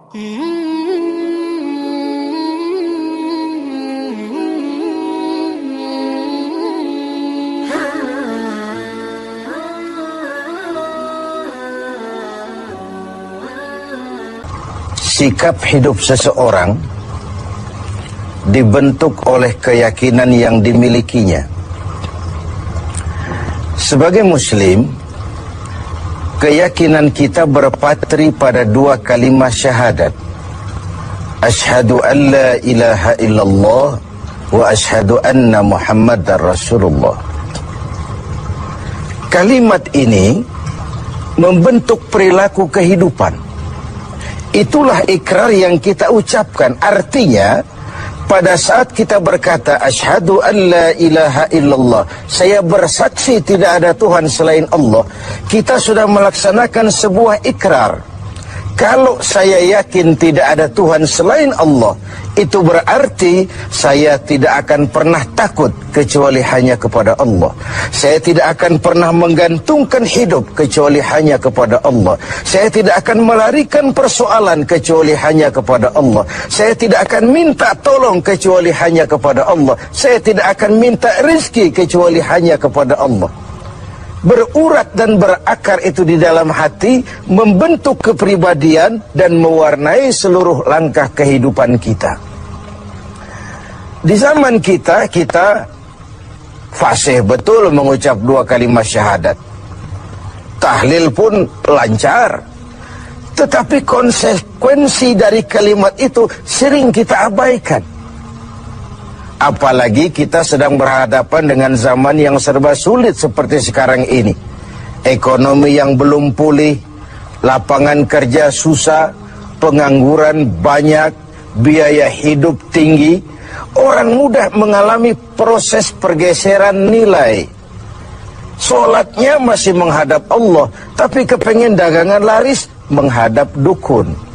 Sikap hidup seseorang dibentuk oleh keyakinan yang dimilikinya. Sebagai muslim, keyakinan kita berpatri pada dua kalimat syahadat. Asyhadu an la ilaha illallah wa asyhadu anna Muhammadar Rasulullah. Kalimat ini membentuk perilaku kehidupan. Itulah ikrar yang kita ucapkan. Artinya, pada saat kita berkata asyhadu an la ilaha illallah, saya bersaksi tidak ada Tuhan selain Allah, kita sudah melaksanakan sebuah ikrar. Kalau saya yakin tidak ada Tuhan selain Allah, itu berarti saya tidak akan pernah takut kecuali hanya kepada Allah. Saya tidak akan pernah menggantungkan hidup kecuali hanya kepada Allah. Saya tidak akan melarikan persoalan kecuali hanya kepada Allah. Saya tidak akan minta tolong kecuali hanya kepada Allah. Saya tidak akan minta rezeki kecuali hanya kepada Allah. Berurat dan berakar itu di dalam hati, membentuk kepribadian dan mewarnai seluruh langkah kehidupan kita. Di zaman kita fasih betul mengucap dua kalimat syahadat. Tahlil pun lancar. Tetapi konsekuensi dari kalimat itu sering kita abaikan. Apalagi kita sedang berhadapan dengan zaman yang serba sulit seperti sekarang ini. Ekonomi yang belum pulih, lapangan kerja susah, pengangguran banyak, biaya hidup tinggi. Orang mudah mengalami proses pergeseran nilai. Sholatnya masih menghadap Allah, tapi kepengen dagangan laris menghadap dukun.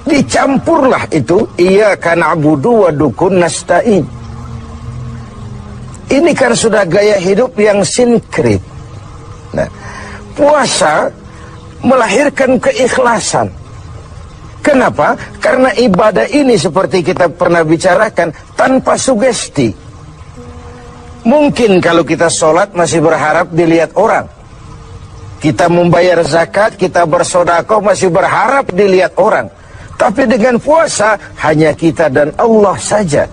Dicampurlah itu, iyyaka na'budu wa dukun nasta'in. Ini kan sudah gaya hidup yang sinkrit. Nah, puasa melahirkan keikhlasan. Kenapa? Karena ibadah ini seperti kita pernah bicarakan tanpa sugesti. Mungkin kalau kita sholat masih berharap dilihat orang. Kita membayar zakat, kita bersedekah masih berharap dilihat orang. Tapi dengan puasa hanya kita dan Allah saja.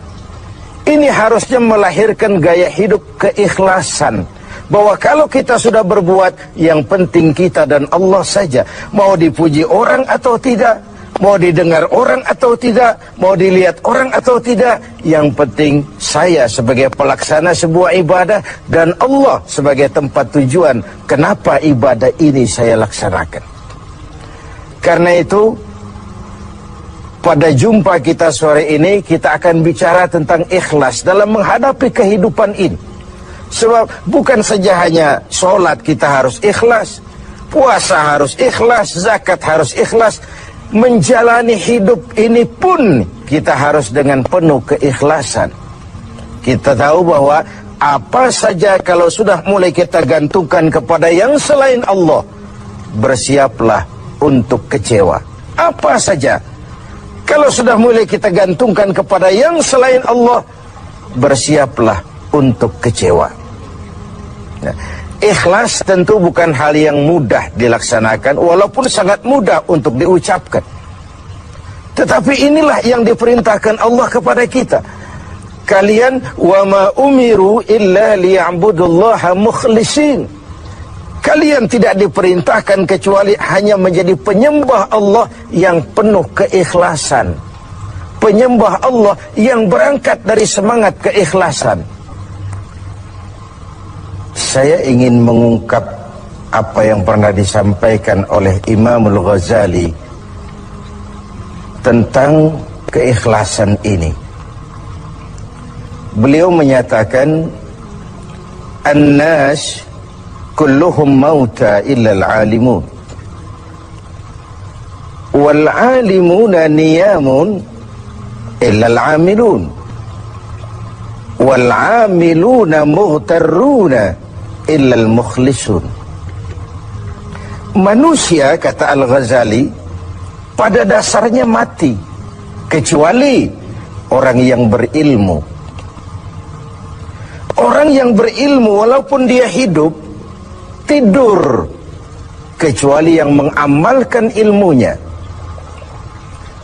Ini harusnya melahirkan gaya hidup keikhlasan. Bahwa kalau kita sudah berbuat, yang penting kita dan Allah saja. Mau dipuji orang atau tidak, mau didengar orang atau tidak, mau dilihat orang atau tidak, yang penting saya sebagai pelaksana sebuah ibadah dan Allah sebagai tempat tujuan kenapa ibadah ini saya laksanakan. Karena itu, pada jumpa kita sore ini, kita akan bicara tentang ikhlas dalam menghadapi kehidupan ini. Sebab bukan saja hanya sholat kita harus ikhlas, puasa harus ikhlas, zakat harus ikhlas. Menjalani hidup ini pun kita harus dengan penuh keikhlasan. Kita tahu bahwa apa saja kalau sudah mulai kita gantungkan kepada yang selain Allah, bersiaplah untuk kecewa. Apa saja kalau sudah mulai kita gantungkan kepada yang selain Allah, bersiaplah untuk kecewa. Nah, ikhlas tentu bukan hal yang mudah dilaksanakan, walaupun sangat mudah untuk diucapkan. Tetapi inilah yang diperintahkan Allah kepada kita. Kalian wa ma umiru illa liya'budullaha mukhlisin. Kalian tidak diperintahkan kecuali hanya menjadi penyembah Allah yang penuh keikhlasan. Penyembah Allah yang berangkat dari semangat keikhlasan. Saya ingin mengungkap apa yang pernah disampaikan oleh Imamul Ghazali tentang keikhlasan ini. Beliau menyatakan, An-nas kulluhum mauta illa al-alimun, wal-alimuna niyamun illa al-amilun, wal-amiluna mughtarruna illa al-mukhlisun. Manusia, kata Al-Ghazali, pada dasarnya mati, kecuali orang yang berilmu. Orang yang berilmu walaupun dia hidup, tidur, kecuali yang mengamalkan ilmunya.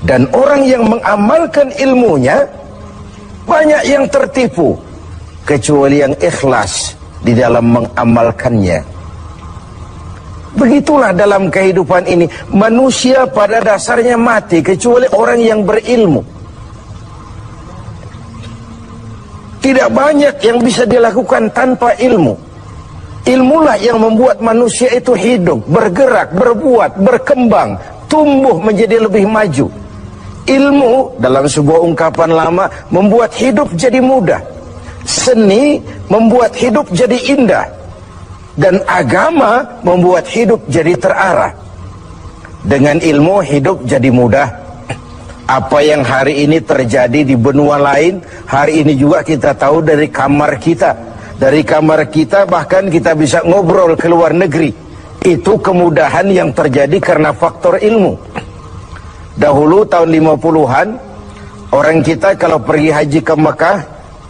Dan orang yang mengamalkan ilmunya, banyak yang tertipu, kecuali yang ikhlas di dalam mengamalkannya. Begitulah dalam kehidupan ini, manusia pada dasarnya mati, kecuali orang yang berilmu. Tidak banyak yang bisa dilakukan tanpa ilmu. Ilmulah yang membuat manusia itu hidup, bergerak, berbuat, berkembang, tumbuh menjadi lebih maju. Ilmu dalam sebuah ungkapan lama membuat hidup jadi mudah. Seni membuat hidup jadi indah. Dan agama membuat hidup jadi terarah. Dengan ilmu hidup jadi mudah. Apa yang hari ini terjadi di benua lain, hari ini juga kita tahu dari kamar kita. Dari kamar kita bahkan kita bisa ngobrol ke luar negeri. Itu kemudahan yang terjadi karena faktor ilmu. Dahulu tahun 50-an, orang kita kalau pergi haji ke Mekah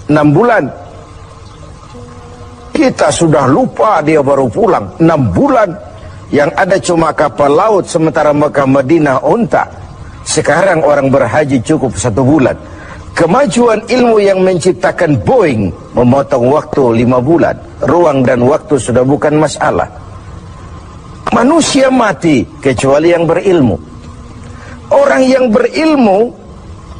6 bulan. Kita sudah lupa dia baru pulang 6 bulan. Yang ada cuma kapal laut, sementara Mekah Madinah unta. Sekarang orang berhaji cukup 1 bulan. Kemajuan ilmu yang menciptakan Boeing memotong waktu 5 bulan. Ruang dan waktu sudah bukan masalah. Manusia mati kecuali yang berilmu. Orang yang berilmu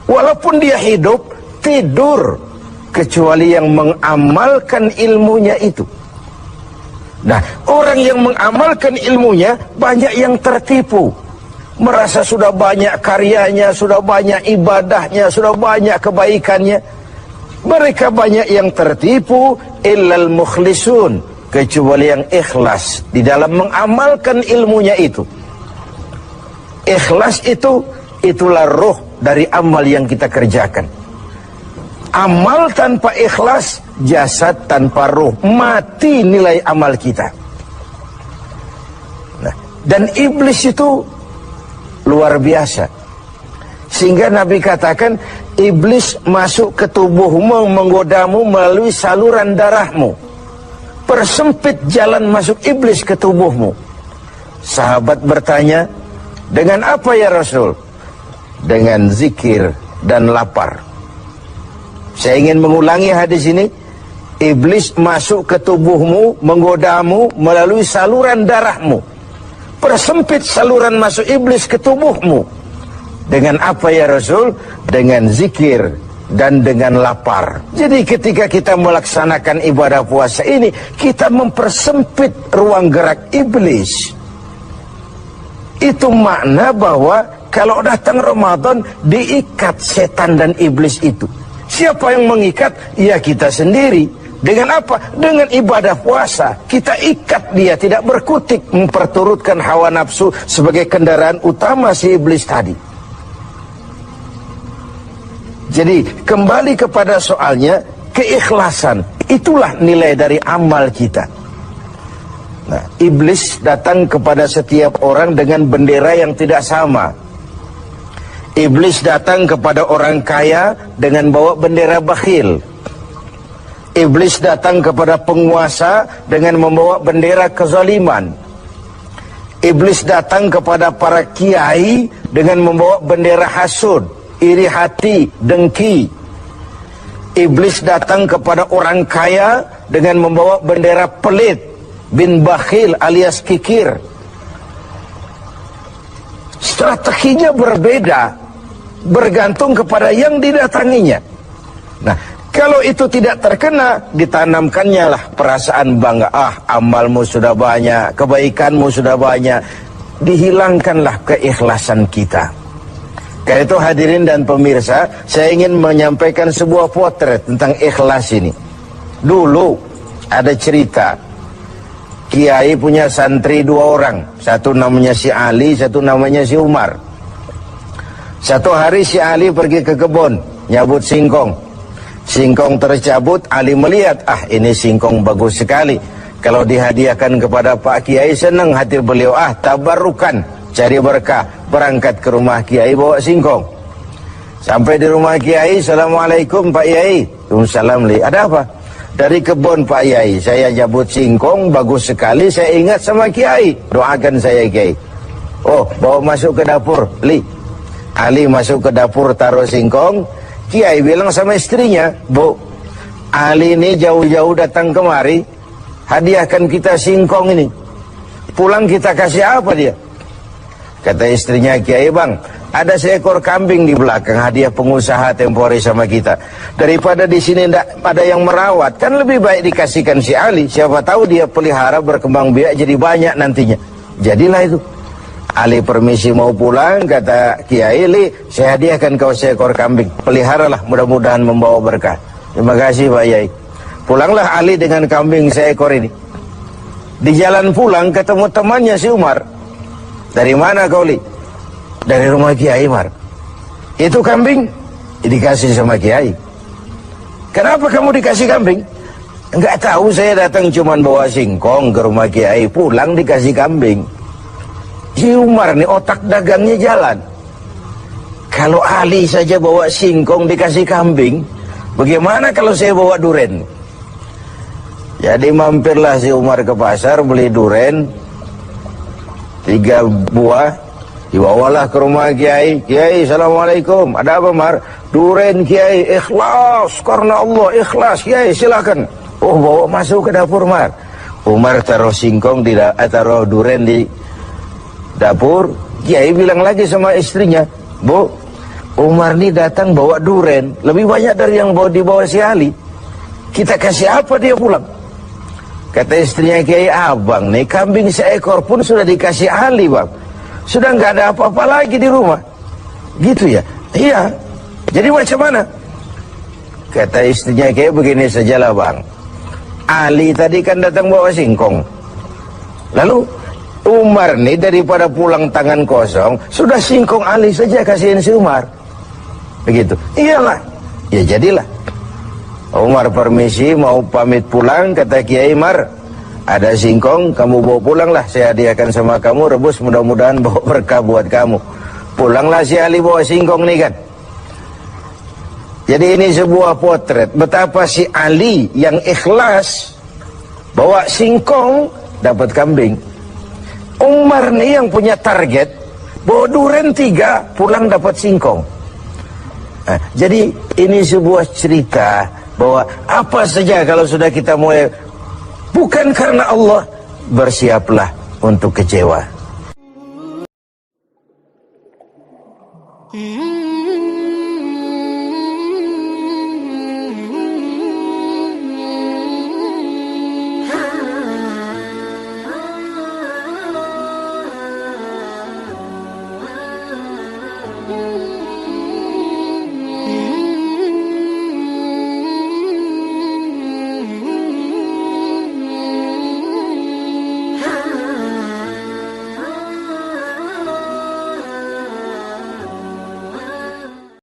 walaupun dia hidup, tidur, kecuali yang mengamalkan ilmunya itu. Nah, orang yang mengamalkan ilmunya banyak yang tertipu. Merasa sudah banyak karyanya, sudah banyak ibadahnya, sudah banyak kebaikannya. Mereka banyak yang tertipu, illal mukhlisun, kecuali yang ikhlas di dalam mengamalkan ilmunya itu. Ikhlas itulah roh dari amal yang kita kerjakan. Amal tanpa ikhlas, jasad tanpa roh, mati nilai amal kita. Nah, dan iblis itu luar biasa. Sehingga Nabi katakan, iblis masuk ke tubuhmu, menggodamu melalui saluran darahmu. Persempit jalan masuk iblis ke tubuhmu. Sahabat bertanya, dengan apa ya Rasul? Dengan zikir dan lapar. Saya ingin mengulangi hadis ini. Iblis masuk ke tubuhmu, menggodamu melalui saluran darahmu. Persempit saluran masuk iblis ke tubuhmu. Dengan apa ya Rasul? Dengan zikir dan dengan lapar. Jadi ketika kita melaksanakan ibadah puasa ini, kita mempersempit ruang gerak iblis. Itu makna bahwa kalau datang Ramadan, diikat setan dan iblis itu. Siapa yang mengikat? Ya kita sendiri. Dengan apa? Dengan ibadah puasa. Kita ikat dia, tidak berkutik, memperturutkan hawa nafsu sebagai kendaraan utama si iblis tadi. Jadi kembali kepada soalnya, keikhlasan. Itulah nilai dari amal kita. Nah, iblis datang kepada setiap orang dengan bendera yang tidak sama. Iblis datang kepada orang kaya dengan bawa bendera bakhil. Iblis datang kepada penguasa dengan membawa bendera kezaliman. Iblis datang kepada para kiai dengan membawa bendera hasud, iri hati, dengki. Iblis datang kepada orang kaya dengan membawa bendera pelit, bin bakhil alias kikir. Strateginya berbeda, bergantung kepada yang didatanginya. Nah, kalau itu tidak terkena, ditanamkannya lah perasaan bangga. Ah, amalmu sudah banyak, kebaikanmu sudah banyak. Dihilangkanlah keikhlasan kita. Karena itu hadirin dan pemirsa, saya ingin menyampaikan sebuah potret tentang ikhlas ini. Dulu ada cerita, kiai punya santri 2 orang. Satu namanya si Ali, satu namanya si Umar. Satu hari si Ali pergi ke kebun, nyabut singkong. Singkong tercabut, Ali melihat, ah ini singkong bagus sekali. Kalau dihadiahkan kepada Pak Kiai, senang hati beliau, ah tabarukan, cari berkah, berangkat ke rumah kiai bawa singkong. Sampai di rumah kiai, assalamualaikum Pak Yai. Waalaikumsalam li. Ada apa? Dari kebun Pak Yai, saya jabut singkong, bagus sekali, saya ingat sama kiai, doakan saya kiai. Oh, bawa masuk ke dapur, li. Ali masuk ke dapur, taruh singkong. Kiai bilang sama istrinya, Bu, Ali ini jauh-jauh datang kemari, hadiahkan kita singkong ini. Pulang kita kasih apa dia? Kata istrinya, Kiai bang, ada seekor kambing di belakang, hadiah pengusaha temporary sama kita. Daripada di sini tidak ada yang merawat, kan lebih baik dikasihkan si Ali. Siapa tahu dia pelihara berkembang biak jadi banyak nantinya. Jadilah itu. Ali permisi mau pulang, kata Kiai, Li, saya hadiahkan kau seekor kambing. Peliharalah, mudah-mudahan membawa berkah. Terima kasih Pak Yai. Pulanglah Ali dengan kambing seekor ini. Di jalan pulang ketemu temannya si Umar. Dari mana kau, Li? Dari rumah Kiai Umar. Itu kambing dikasih sama Kiai. Kenapa kamu dikasih kambing? Enggak tahu, saya datang cuman bawa singkong ke rumah Kiai, pulang dikasih kambing. Si Umar nih otak dagangnya jalan. Kalau Ali saja bawa singkong dikasih kambing, bagaimana kalau saya bawa duren? Jadi mampirlah si Umar ke pasar beli duren 3 buah, dibawalah ke rumah Kiai. Kiai, assalamualaikum. Ada apa Mar? Duren Kiai, ikhlas karena Allah, ikhlas Kiai, silakan. Oh, bawa masuk ke dapur Mar. Umar taruh singkong taruh duren di dapur. Kiai bilang lagi sama istrinya, Bu, Umar ini datang bawa duren lebih banyak dari yang dibawa si Ali. Kita kasih apa dia pulang? Kata istrinya Kiai, abang nih kambing seekor pun sudah dikasih Ali bang, sudah nggak ada apa-apa lagi di rumah. Gitu ya? Iya. Jadi macam mana? Kata istrinya Kiai, begini sajalah bang, Ali tadi kan datang bawa singkong, lalu Umar nih daripada pulang tangan kosong, sudah singkong Ali saja kasihin si Umar. Begitu. Iyalah. Ya jadilah. Umar permisi mau pamit pulang, kata Kiai Umar, ada singkong, kamu bawa pulanglah, saya hadiahkan sama kamu, rebus, mudah-mudahan bawa berkah buat kamu. Pulanglah si Ali bawa singkong nih kan. Jadi ini sebuah potret betapa si Ali yang ikhlas bawa singkong dapat kambing. Umar nih yang punya target bawa duren 3, pulang dapat singkong. Nah, jadi ini sebuah cerita bahwa apa saja kalau sudah kita mulai bukan karena Allah, bersiaplah untuk kecewa.